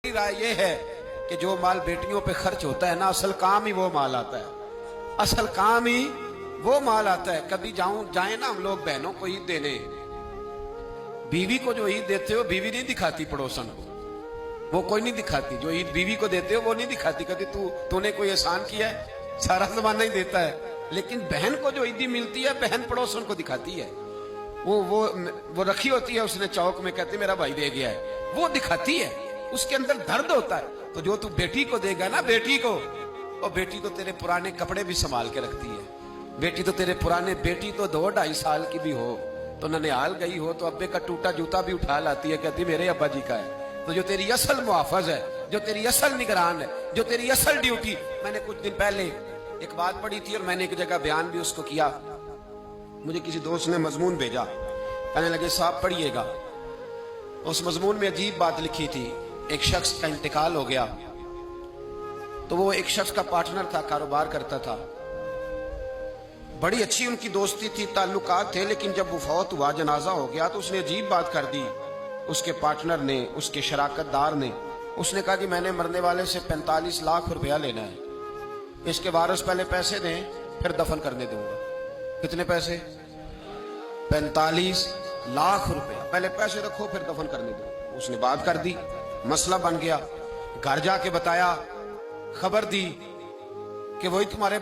राय ये है कि जो माल बेटियों पे खर्च होता है ना, असल काम ही वो माल आता है। असल काम ही वो माल आता है। कभी जाए ना हम लोग बहनों को ईद देने, बीवी को जो ईद देते हो बीवी नहीं दिखाती पड़ोसन को, वो कोई नहीं दिखाती। जो ईद बीवी को देते हो वो नहीं दिखाती, कहती तूने कोई एहसान किया है, सारा जमाना ही देता है। लेकिन बहन को जो ईदी मिलती है बहन पड़ोसन को दिखाती है। वो रखी होती है उसने चौक में, कहती मेरा भाई दे गया है, वो दिखाती है। उसके अंदर दर्द होता है। तो जो तू बेटी को देगा ना, बेटी को, और बेटी तो तेरे पुराने कपड़े भी संभाल के रखती है। बेटी तो तेरे पुराने, बेटी तो 2-2.5 साल की भी हो तो ननिहाल गई हो तो अब्बे का टूटा जूता भी उठा लाती है, कहती मेरे अब्बा जी का है। तो जो तेरी असल मुहाफिज है, जो तेरी असल निगरान है, जो तेरी असल ड्यूटी। मैंने कुछ दिन पहले एक बात पढ़ी थी और मैंने एक जगह बयान भी उसको किया। मुझे किसी दोस्त ने मजमून भेजा, कहने लगे साहब पढ़िएगा। उस मजमून में अजीब बात लिखी थी। एक शख्स का इंतकाल हो गया तो वो एक शख्स का पार्टनर था, कारोबार करता था, बड़ी अच्छी उनकी दोस्ती थी, ताल्लुकात थे। लेकिन जब वो फौत हुआ, जनाजा हो गया, तो उसने अजीब बात कर दी। उसके पार्टनर ने, उसके शराकतदार ने, उसने कहा कि मैंने मरने वाले से 45 लाख रुपया लेना है, इसके वारिस पहले पैसे दें फिर दफन करने दूंगा। कितने पैसे? 45 लाख रुपया, पहले पैसे रखो फिर दफन करने दो। उसने बात कर दी, मसला बन गया। घर जाके बताया, खबर दी कि वही तुम्हारे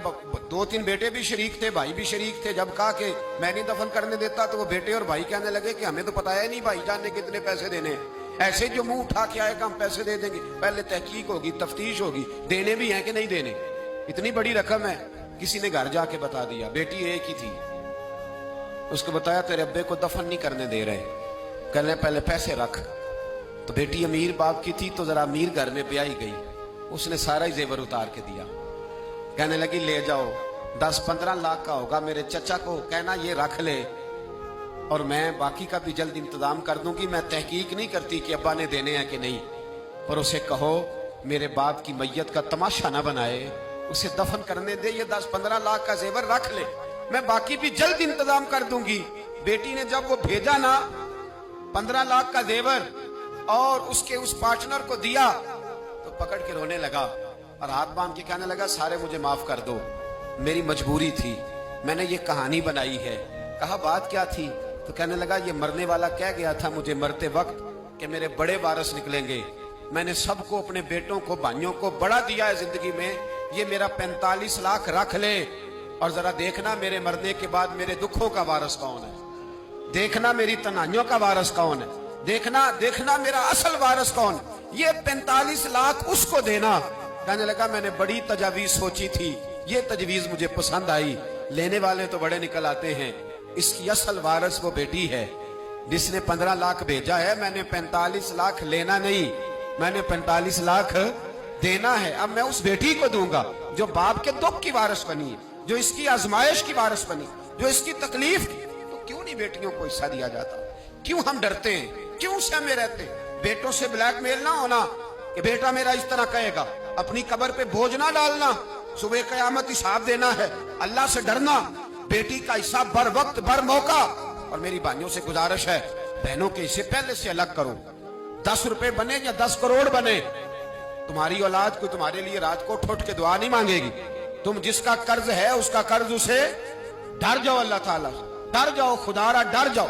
2-3 बेटे भी शरीक थे, भाई भी शरीक थे। जब कहा कि मैं नहीं दफन करने देता तो वो बेटे और भाई कहने लगे कि हमें तो पता है नहीं भाई जान ने कितने पैसे देने, ऐसे जो मुंह उठा के आएगा हम पैसे दे देंगे। पहले तहकीक होगी, तफ्तीश होगी, देने भी हैं कि नहीं देने, इतनी बड़ी रकम है। किसी ने घर जाके बता दिया, बेटी एक ही थी। उसको बताया तेरे अब्बे को दफन नहीं करने दे रहे, कहने पहले पैसे रख। तो बेटी अमीर बाप की थी तो जरा अमीर घर में ब्याही गई, उसने सारा ही जेवर उतार के दिया। कहने लगी ले जाओ, 10-15 लाख का होगा, मेरे चचा को कहना ये रख ले और मैं बाकी का भी जल्द इंतजाम कर दूंगी। मैं तहकीक नहीं करती कि अब्बा ने देने हैं कि नहीं, पर उसे कहो मेरे बाप की मैयत का तमाशा ना बनाए, उसे दफन करने दे, ये 10-15 लाख का जेवर रख ले, मैं बाकी भी जल्द इंतजाम कर दूंगी। बेटी ने जब वो भेजा ना 15 लाख का जेवर और उसके उस पार्टनर को दिया तो पकड़ के रोने लगा और हाथ बांध के कहने लगा सारे मुझे माफ कर दो, मेरी मजबूरी थी, मैंने ये कहानी बनाई है। कहा बात क्या थी? तो कहने लगा ये मरने वाला कह गया था मुझे मरते वक्त कि मेरे बड़े वारिस निकलेंगे। मैंने सबको, अपने बेटों को, भाइयों को बड़ा दिया है जिंदगी में, ये मेरा 45 लाख रख ले और जरा देखना मेरे मरने के बाद मेरे दुखों का वारिस कौन है, देखना मेरी तनाइयों का वारिस कौन है, देखना मेरा असल वारिस कौन। ये 45 लाख उसको देना। कहने लगा मैंने बड़ी तजावीज सोची थी, ये तजवीज मुझे पसंद आई। लेने वाले तो बड़े निकल आते हैं, इसकी असल वारिस वो बेटी है जिसने 15 लाख भेजा है। मैंने 45 लाख लेना नहीं, मैंने 45 लाख देना है। अब मैं उस बेटी को दूंगा जो बाप के दुख की वारिस बनी है, जो इसकी आजमाइश की वारिस बनी, जो इसकी तकलीफ की। तो क्यों नहीं बेटियों को हिस्सा दिया जाता? क्यों हम डरते हैं, क्यों सहमे रहते हैं? बेटों से ब्लैकमेल ना होना कि बेटा मेरा इस तरह कहेगा, अपनी कब्र पे बोझ ना डालना, सुबह कयामत हिसाब देना है, अल्लाह से डरना, बेटी का हिसाब बर वक्त बर मौका। और मेरी भाइयों से गुजारिश है, बहनों के हिस्से पहले से अलग करो। 10 रुपए बने या 10 करोड़ बने, तुम्हारी औलाद को तुम्हारे लिए रात को उठ के दुआ नहीं मांगेगी। तुम जिसका कर्ज है उसका कर्ज उसे, डर जाओ, अल्लाह ताला डर जाओ, खुदारा डर जाओ।